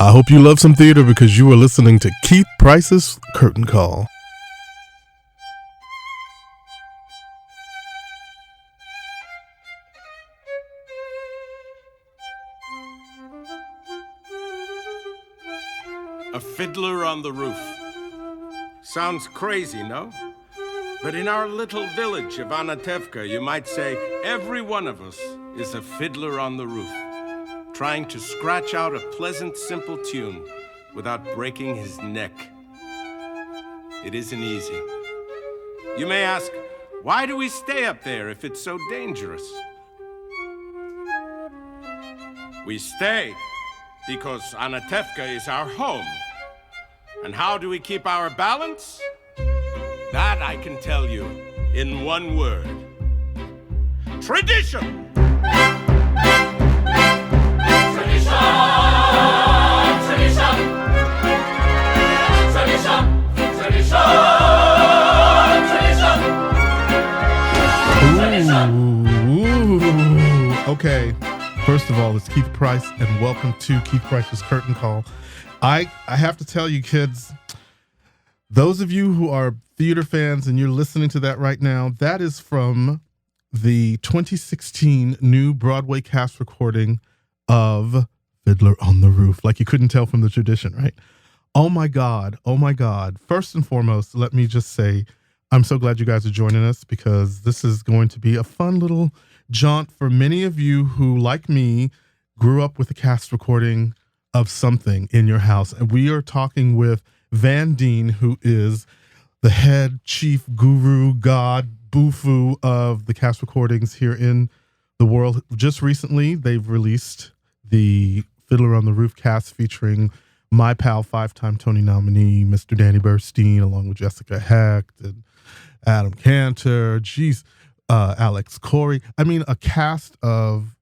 I hope you love some theater because you are listening to Keith Price's Curtain Call. A fiddler on the roof. Sounds crazy, no? But in our little village of Anatevka, you might say every one of us is a fiddler on the roof, trying to scratch out a pleasant, simple tune without breaking his neck. It isn't easy. You may ask, why do we stay up there if it's so dangerous? We stay because Anatevka is our home. And how do we keep our balance? That I can tell you in one word. Tradition! Okay, first of all, it's Keith Price, and welcome to Keith Price's Curtain Call. I have to tell you, kids, those of you who are theater fans and you're listening to that right now, that is from the 2016 new Broadway cast recording of Fiddler on the Roof. Like you couldn't tell from the tradition, right? Oh my God. Oh my God. First and foremost, let me just say, I'm so glad you guys are joining us because this is going to be a fun little jaunt for many of you who, like me, grew up with a cast recording of something in your house. And we are talking with Van Deen, who is the head chief guru, god, bufu of the cast recordings here in the world. Just recently, they've released the Fiddler on the Roof cast featuring my pal, five-time Tony nominee, Mr. Danny Burstein, along with Jessica Hecht and Adam Cantor, Alex Corey. I mean, a cast of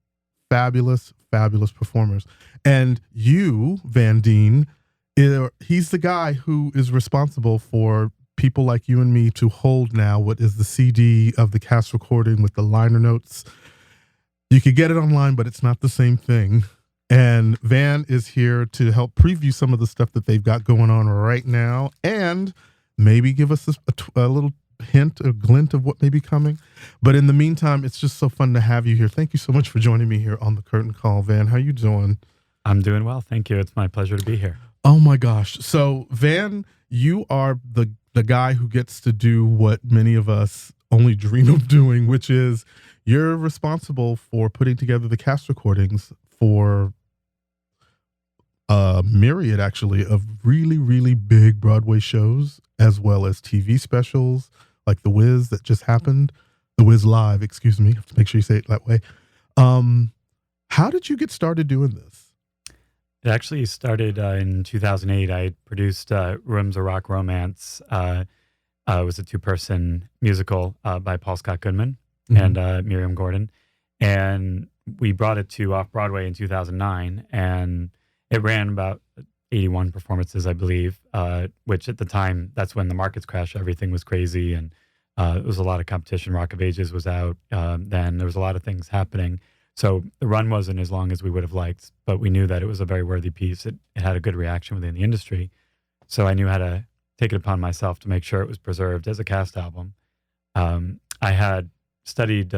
fabulous, fabulous performers. And you, Van Deen, he's the guy who is responsible for people like you and me to hold now what is the CD of the cast recording with the liner notes. You could get it online, but it's not the same thing. And Van is here to help preview some of the stuff that they've got going on right now and maybe give us a little hint, a glint of what may be coming. But in the meantime, it's just so fun to have you here. Thank you so much for joining me here on the Curtain Call, Van. How you doing? I'm doing well. Thank you. It's my pleasure to be here. Oh my gosh. So Van, you are the guy who gets to do what many of us only dream of doing, which is you're responsible for putting together the cast recordings for a myriad, actually, of really, really big Broadway shows, as well as TV specials like The Wiz that just happened. The Wiz Live, excuse me. I have to make sure you say it that way. How did you get started doing this? It actually started in 2008. I produced Rooms of Rock Romance. It was a two-person musical by Paul Scott Goodman and Miriam Gordon. And we brought it to Off-Broadway in 2009. And it ran about 81 performances, I believe, which at the time, that's when the markets crashed. Everything was crazy. And it was a lot of competition. Rock of Ages was out then. There was a lot of things happening. So the run wasn't as long as we would have liked, but we knew that it was a very worthy piece. It had a good reaction within the industry. So I knew how to take it upon myself to make sure it was preserved as a cast album. I had studied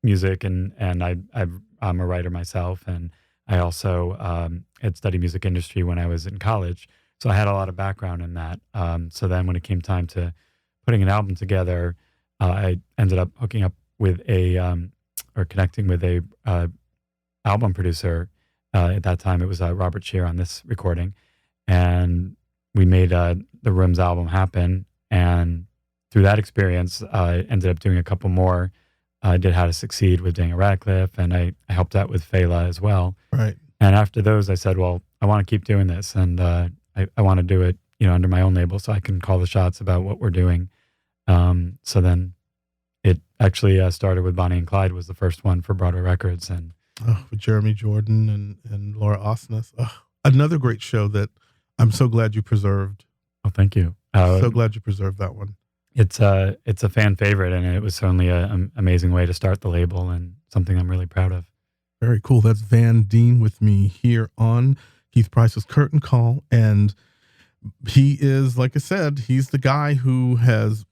music and I'm a writer myself. And I also had studied music industry when I was in college. So I had a lot of background in that. So then when it came time to putting an album together, I ended up hooking up with or connecting with a album producer. At that time, it was Robert Shear on this recording. And we made the Rooms album happen. And through that experience, I ended up doing a couple more. I did How to Succeed with Daniel Radcliffe, and I helped out with Fela as well. Right. And after those, I said, well, I want to keep doing this. And I want to do it, under my own label so I can call the shots about what we're doing. So then it actually started with Bonnie and Clyde was the first one for Broadway Records. And with Jeremy Jordan and Laura Osnes. Another great show that I'm so glad you preserved. Oh, thank you. So glad you preserved that one. It's a fan favorite, and it was certainly an amazing way to start the label and something I'm really proud of. Very cool. That's Van Deen with me here on Keith Price's Curtain Call. And he is, like I said, he's the guy who has,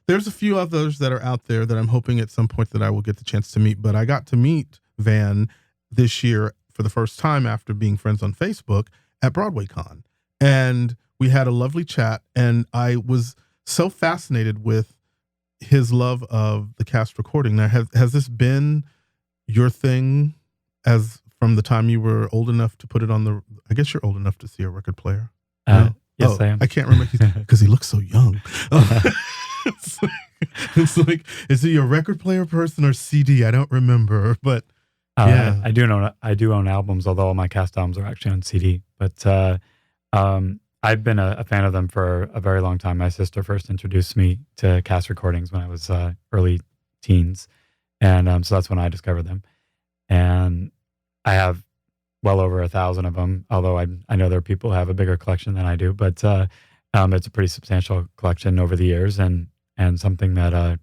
there's a few others that are out there that I'm hoping at some point that I will get the chance to meet. But I got to meet Van this year for the first time after being friends on Facebook at Broadway Con. And we had a lovely chat. And I was so fascinated with his love of the cast recording. Now, has this been your thing as from the time you were old enough to put it on the, I guess you're old enough to see a record player. No? Yes, I am. I can't remember because he looks so young. It's like, is he a record player person or CD? I don't remember, but yeah. I do own albums, although all my cast albums are actually on CD. But I've been a fan of them for a very long time. My sister first introduced me to cast recordings when I was early teens. And so that's when I discovered them. And I have well over 1,000 of them, although I know there are people who have a bigger collection than I do. But it's a pretty substantial collection over the years, and something that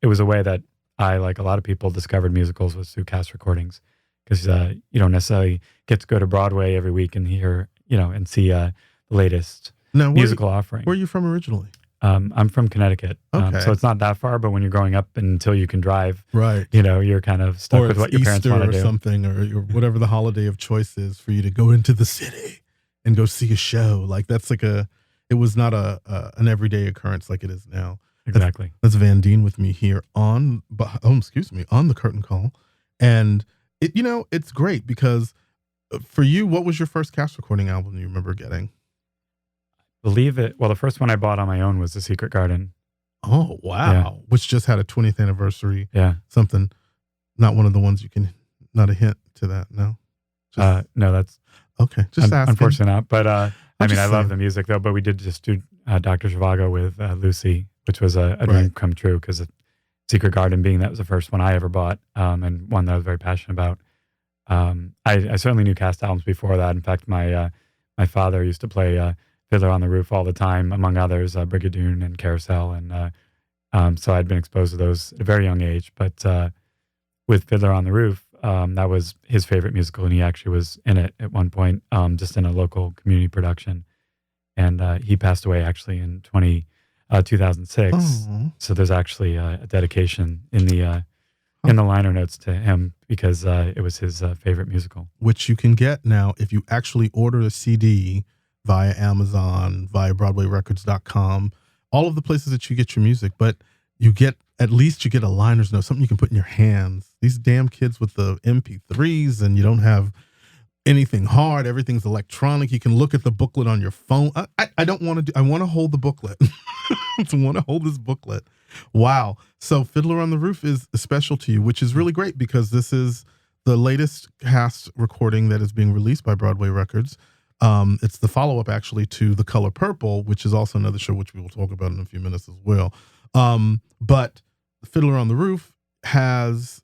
it was a way that I, like a lot of people, discovered musicals was through cast recordings, because you don't necessarily get to go to Broadway every week and hear, and see the latest musical offering. Where are you from originally? I'm from Connecticut, okay. So it's not that far. But when you're growing up until you can drive, right? You're kind of stuck with what your parents want to do, or something, or whatever the holiday of choice is for you to go into the city and go see a show. Like that's like it was not an everyday occurrence like it is now. Exactly. That's Van Deen with me here on the Curtain Call, and it's great because for you, what was your first cast recording album you remember getting? Believe it. Well, the first one I bought on my own was The Secret Garden. Oh, wow. Yeah. Which just had a 20th anniversary. Yeah. Something. Not one of the ones not a hint to that. No. No, that's okay. Just asking. Unfortunately not. But I love the music though. But we did just do Dr. Zhivago with Lucy, which was a dream come true, because Secret Garden being that was the first one I ever bought, and one that I was very passionate about. I certainly knew cast albums before that. In fact, my father used to play Fiddler on the Roof all the time, among others, Brigadoon and Carousel. And so I'd been exposed to those at a very young age. But with Fiddler on the Roof, that was his favorite musical, and he actually was in it at one point, just in a local community production. And he passed away actually in 2006. Oh. So there's actually a dedication in the liner notes to him, because it was his favorite musical. Which you can get now if you actually order a CD via Amazon, via BroadwayRecords.com, all of the places that you get your music. But you get a liner's note, something you can put in your hands. These damn kids with the MP3s, and you don't have anything hard. Everything's electronic. You can look at the booklet on your phone. I don't want to I want to hold the booklet. I want to hold this booklet. Wow. So Fiddler on the Roof is special to you, which is really great, because this is the latest cast recording that is being released by Broadway Records. It's the follow-up actually to The Color Purple, which is also another show which we will talk about in a few minutes as well. But Fiddler on the Roof this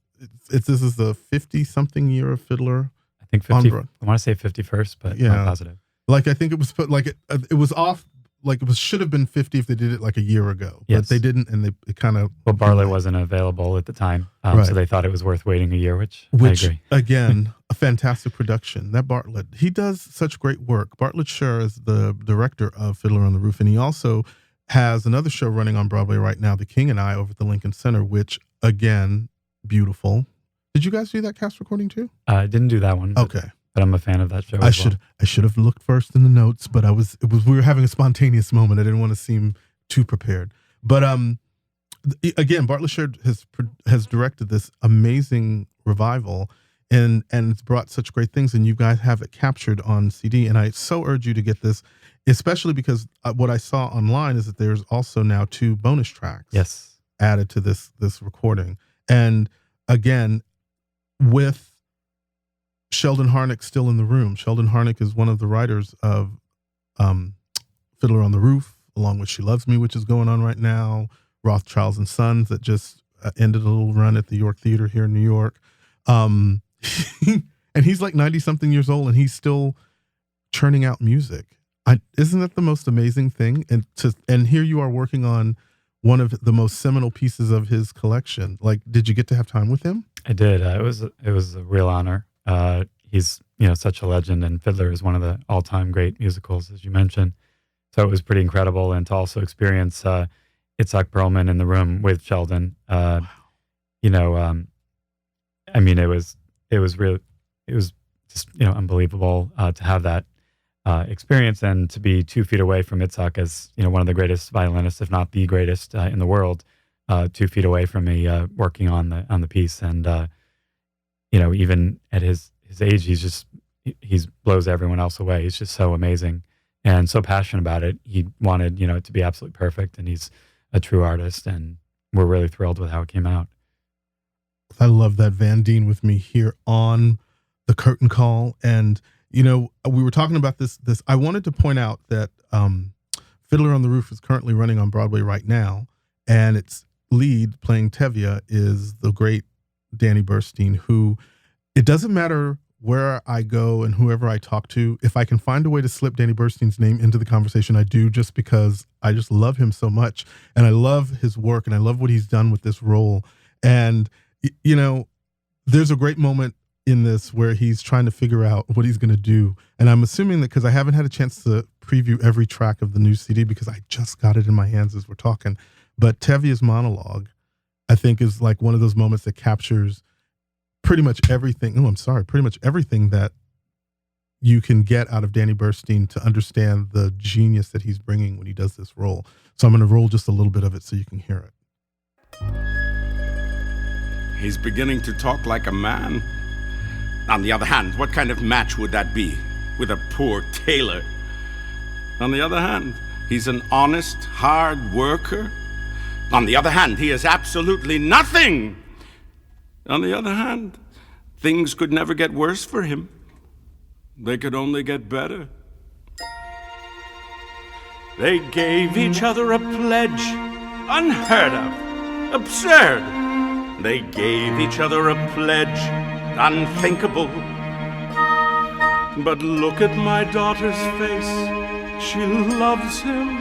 is the 50-something year of Fiddler. I think 50. I want to say 51st, but I'm not positive. Like I think it was put like it was off. Like it should have been 50 if they did it like a year ago, but they didn't, and it kind of. Well, Bartlett wasn't available at the time, so they thought it was worth waiting a year, which I agree. Again, a fantastic production. That Bartlett, he does such great work. Bartlett Sher is the director of Fiddler on the Roof, and he also has another show running on Broadway right now, The King and I, over at the Lincoln Center, which again, beautiful. Did you guys do that cast recording too? I didn't do that one. Okay. But I'm a fan of that show. I should have looked first in the notes, but we were having a spontaneous moment. I didn't want to seem too prepared. But again, Bartlett Sher has directed this amazing revival, and it's brought such great things, and you guys have it captured on CD. And I so urge you to get this, especially because what I saw online is that there's also now 2 bonus tracks added to this recording. And again, with Sheldon Harnick still in the room. Sheldon Harnick is one of the writers of Fiddler on the Roof, along with She Loves Me, which is going on right now, Rothschilds and Sons, that just ended a little run at the York Theater here in New York. And he's like 90-something years old, and he's still churning out music. Isn't that the most amazing thing? And here you are working on one of the most seminal pieces of his collection. Like, did you get to have time with him? I did. It was a real honor. He's such a legend, and Fiddler is one of the all-time great musicals, as you mentioned. So it was pretty incredible, and to also experience Itzhak Perlman in the room with Sheldon. I mean, it was just unbelievable to have that experience, and to be 2 feet away from Itzhak as one of the greatest violinists, if not the greatest in the world, 2 feet away from me working on the piece, and even at his age, he blows everyone else away. He's just so amazing and so passionate about it. He wanted it to be absolutely perfect, and he's a true artist, and we're really thrilled with how it came out. I love that Van Deen with me here on the Curtain Call. And, we were talking about this. I wanted to point out that Fiddler on the Roof is currently running on Broadway right now. And its lead, playing Tevye, is the great Danny Burstein, who, it doesn't matter where I go and whoever I talk to, if I can find a way to slip Danny Burstein's name into the conversation, I do, just because I just love him so much. And I love his work, and I love what he's done with this role. And there's a great moment in this where he's trying to figure out what he's going to do. And I'm assuming that, because I haven't had a chance to preview every track of the new CD because I just got it in my hands as we're talking. But Tevye's monologue, I think, is like one of those moments that captures pretty much everything. Pretty much everything that you can get out of Danny Burstein to understand the genius that he's bringing when he does this role. So I'm going to roll just a little bit of it so you can hear it. He's beginning to talk like a man. On the other hand, what kind of match would that be with a poor tailor? On the other hand, he's an honest, hard worker. On the other hand, he is absolutely nothing. On the other hand, things could never get worse for him. They could only get better. They gave each other a pledge, unheard of, absurd. They gave each other a pledge, unthinkable. But look at my daughter's face. She loves him,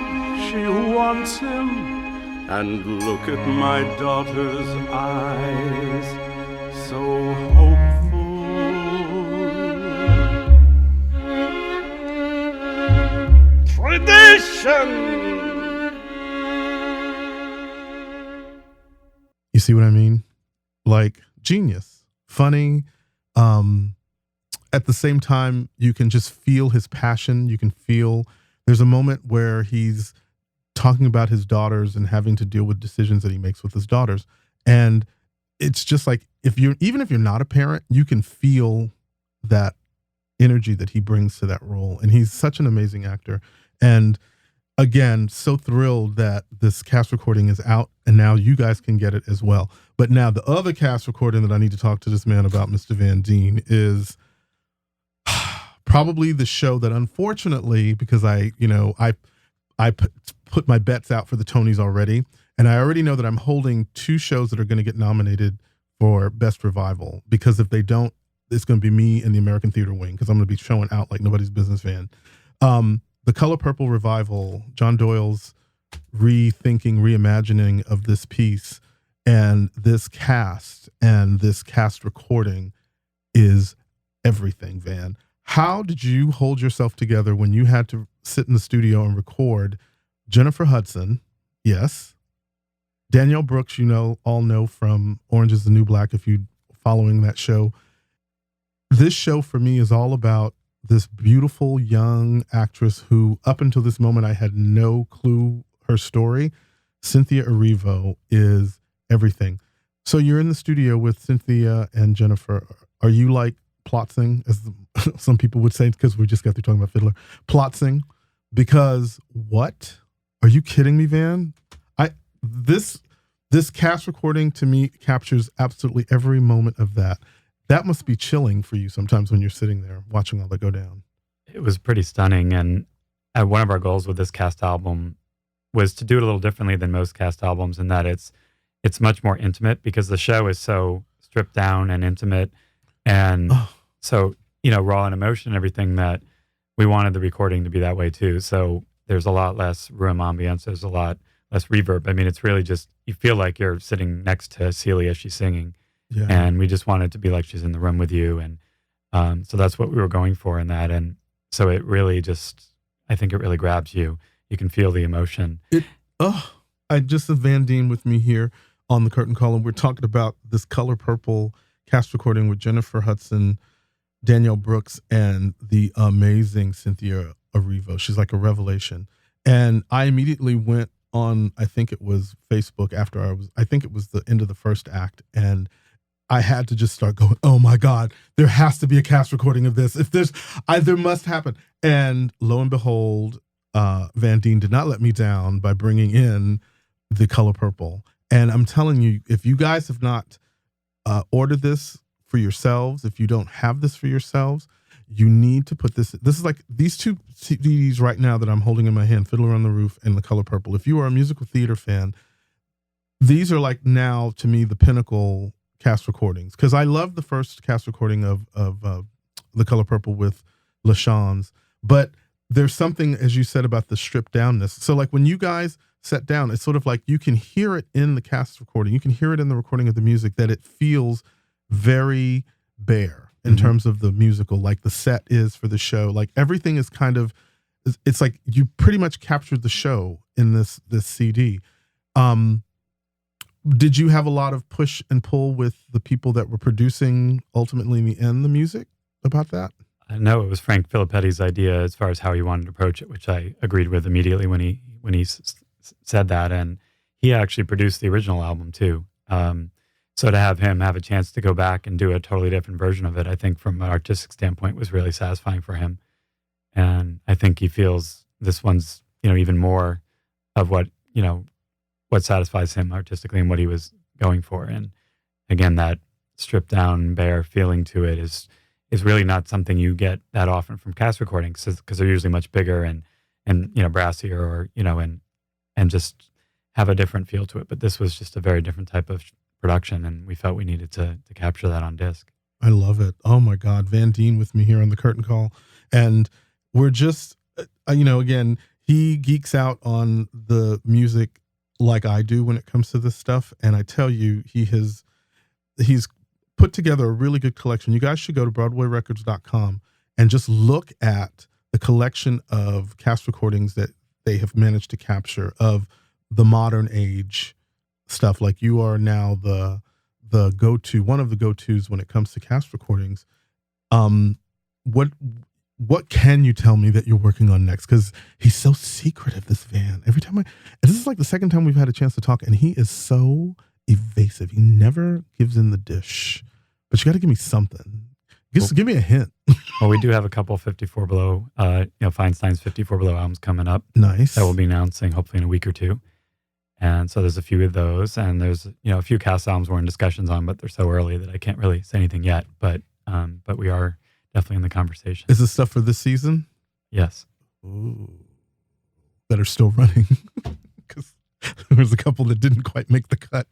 she wants him. And look at my daughter's eyes, so hopeful. Tradition! You see what I mean? Like, genius, funny. At the same time, you can just feel his passion. You can feel, there's a moment where he's talking about his daughters and having to deal with decisions that he makes with his daughters. And it's just like, even if you're not a parent, you can feel that energy that he brings to that role. And he's such an amazing actor. And again, so thrilled that this cast recording is out, and now you guys can get it as well. But now the other cast recording that I need to talk to this man about, Mr. Van Deen, is probably the show that, unfortunately, because I put my bets out for the Tonys already, and I already know that I'm holding 2 shows that are going to get nominated for Best Revival, because if they don't, it's going to be me and the American Theater Wing, because I'm going to be showing out like nobody's business, Van. The Color Purple Revival, John Doyle's rethinking, reimagining of this piece, and this cast recording is everything, Van. How did you hold yourself together when you had to sit in the studio and record Jennifer Hudson? Yes. Danielle Brooks, all know from Orange is the New Black, if you're following that show. This show for me is all about this beautiful young actress who, up until this moment, I had no clue her story. Cynthia Erivo is everything. So you're in the studio with Cynthia and Jennifer. Are you like plotzing, as some people would say, because we just got through talking about Fiddler? Plotzing? Because what? Are you kidding me, Van? This cast recording to me captures absolutely every moment of that. That must be chilling for you sometimes when you're sitting there watching all that go down. It was pretty stunning. And one of our goals with this cast album was to do it a little differently than most cast albums, in that it's much more intimate, because the show is so stripped down and intimate. And so, raw and emotion and everything, that we wanted the recording to be that way too. So there's a lot less room ambience. There's a lot less reverb. I mean, it's really just, you feel like you're sitting next to Celia as she's singing. Yeah. And we just wanted to be like she's in the room with you. And So that's what we were going for in that. And so it really I think it really grabs you. You can feel the emotion. I just have Van Deen with me here on the Curtain Call, and we're talking about this Color Purple cast recording with Jennifer Hudson, Danielle Brooks, and the amazing Cynthia Erivo. She's like a revelation. And I immediately went on, I think it was Facebook I think it was the end of the first act, and I had to just start going, oh my God, there has to be a cast recording of this. If there must happen. And lo and behold, Van Deen did not let me down by bringing in the Color Purple. And I'm telling you, if you guys have not ordered this for yourselves, if you don't have this for yourselses, you need to put this is like these two CDs right now that I'm holding in my hand, Fiddler on the Roof and the Color Purple. If you are a musical theater fan, these are like now to me the pinnacle cast recordings, because I love the first cast recording of the Color Purple with LaShawne's, but there's something, as you said, about the stripped downness. So like when you guys sat down, it's sort of like you can hear it in the cast recording, you can hear it in the recording of the music, that it feels very bare in terms of the musical, like the set is for the show, like everything is kind of, it's like you pretty much captured the show in this CD. Did you have a lot of push and pull with the people that were producing ultimately in the end the music about that? No, it was Frank Filippetti's idea as far as how he wanted to approach it, which I agreed with immediately when he said that, and he actually produced the original album too. So to have him have a chance to go back and do a totally different version of it, I think from an artistic standpoint was really satisfying for him. And I think he feels this one's, even more of what satisfies him artistically and what he was going for. And again, that stripped down, bare feeling to it is really not something you get that often from cast recordings, because they're usually much bigger and brassier, or, and just have a different feel to it. But this was just a very different type of production, and we felt we needed to capture that on disc. I love it. Oh my God. Van Deen with me here on the Curtain Call. And we're just, again, he geeks out on the music like I do when it comes to this stuff. And I tell you, he's put together a really good collection. You guys should go to BroadwayRecords.com and just look at the collection of cast recordings that they have managed to capture of the modern age stuff. Like, you are now the go-to, one of the go-tos when it comes to cast recordings. What can you tell me that you're working on next? Because he's so secretive, this Van. This is like the second time we've had a chance to talk, and he is so evasive. He never gives in the dish. But you got to give me something. Give me a hint. Well, we do have a couple 54 Below, Feinstein's 54 Below albums coming up. Nice. That we'll be announcing hopefully in a week or two. And so there's a few of those, and there's a few cast albums we're in discussions on, but they're so early that I can't really say anything yet. But we are definitely in the conversation. Is this stuff for this season? Yes. Ooh, that are still running, because there's a couple that didn't quite make the cut.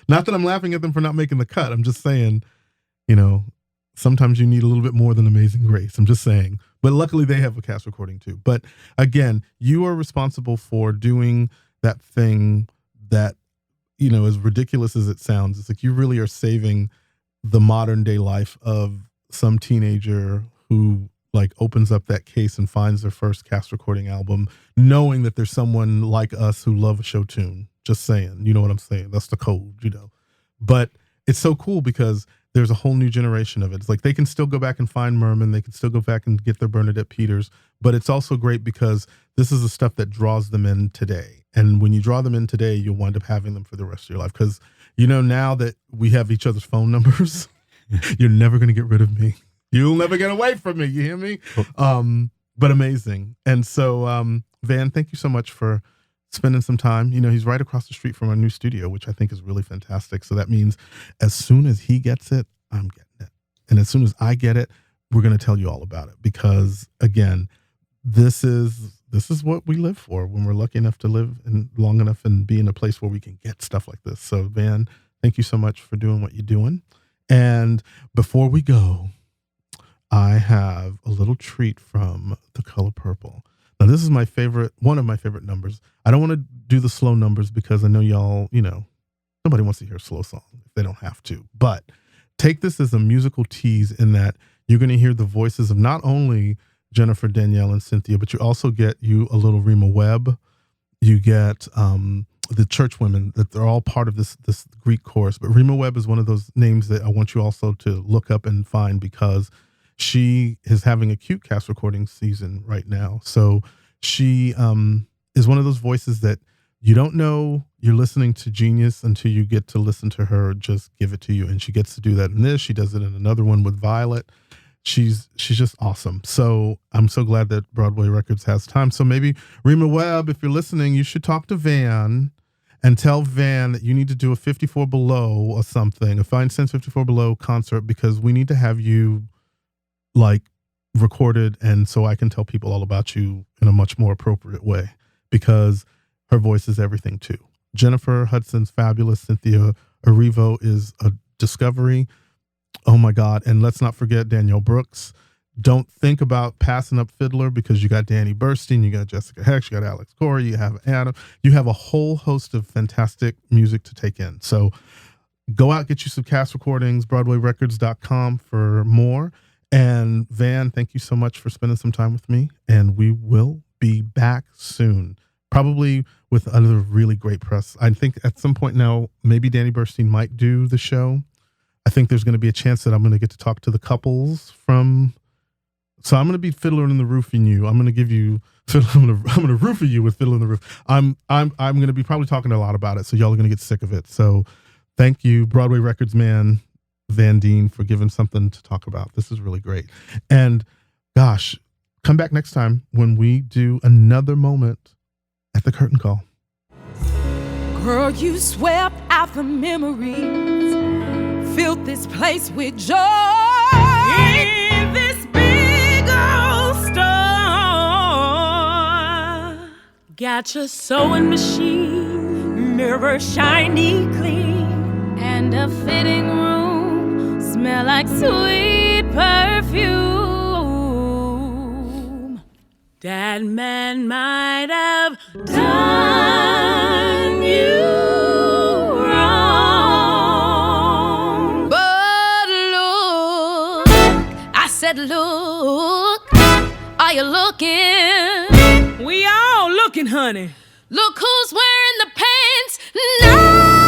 Not that I'm laughing at them for not making the cut. I'm just saying, sometimes you need a little bit more than Amazing Grace. I'm just saying. But luckily they have a cast recording too. But again, you are responsible for doing that thing that, as ridiculous as it sounds, it's like you really are saving the modern day life of some teenager who like opens up that case and finds their first cast recording album, knowing that there's someone like us who love a show tune. Just saying, you know what I'm saying? That's the code, But it's so cool because there's a whole new generation of it. It's like they can still go back and find Merman. They can still go back and get their Bernadette Peters. But it's also great because this is the stuff that draws them in today. And when you draw them in today, you'll wind up having them for the rest of your life. Because, now that we have each other's phone numbers, you're never going to get rid of me. You'll never get away from me. You hear me? But amazing. And so, Van, thank you so much for spending some time. He's right across the street from our new studio, which I think is really fantastic. So that means as soon as he gets it, I'm getting it. And as soon as I get it, we're going to tell you all about it. Because again, this is what we live for when we're lucky enough to live long enough and be in a place where we can get stuff like this. So Van, thank you so much for doing what you're doing. And before we go, I have a little treat from the Color Purple. Now, this is one of my favorite numbers. I don't want to do the slow numbers because I know y'all, nobody wants to hear a slow song if they don't have to. But take this as a musical tease in that you're going to hear the voices of not only Jennifer, Danielle, and Cynthia, but you also get a little Rima Webb. You get the church women, that they're all part of this Greek chorus. But Rima Webb is one of those names that I want you also to look up and find, because she is having a cute cast recording season right now. So she is one of those voices that you don't know you're listening to genius until you get to listen to her just give it to you. And she gets to do that in this. She does it in another one with Violet. She's just awesome. So I'm so glad that Broadway Records has time. So maybe Rima Webb, if you're listening, you should talk to Van and tell Van that you need to do a 54 Below or something, a Fine Sense 54 Below concert, because we need to have you like recorded, and so I can tell people all about you in a much more appropriate way, because her voice is everything too. Jennifer Hudson's fabulous. Cynthia Erivo is a discovery. Oh my God. And let's not forget Danielle Brooks. Don't think about passing up Fiddler, because you got Danny Burstein, you got Jessica Hex, you got Alex Corey, you have Adam. You have a whole host of fantastic music to take in. So go out, get you some cast recordings, BroadwayRecords.com for more. And Van, thank you so much for spending some time with me. And we will be back soon, probably with other really great press. I think at some point now, maybe Danny Burstein might do the show. I think there's going to be a chance that I'm going to get to talk to the couples from. So I'm going to be Fiddler in the Roofing you. I'm going to give you. I'm going to roofie you with Fiddler in the Roof. I'm going to be probably talking a lot about it. So y'all are going to get sick of it. So thank you, Broadway Records man Van Deen, for giving something to talk about. This is really great. And gosh, come back next time when we do another moment at the curtain call. Girl, you swept out the memories, filled this place with joy. In this big old store, got your sewing machine, mirror shiny clean, and a fitting room, smell like sweet perfume. That man might have done you wrong, but look, I said look, are you looking? We all looking, honey. Look who's wearing the pants now.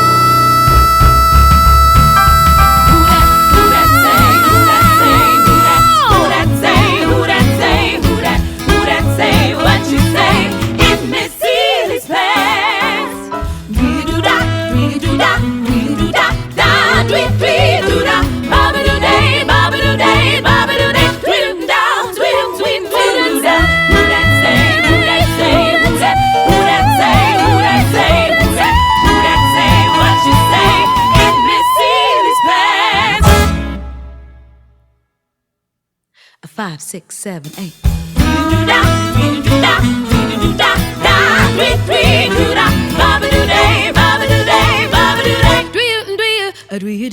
A 5, 6, 7, 8. Do you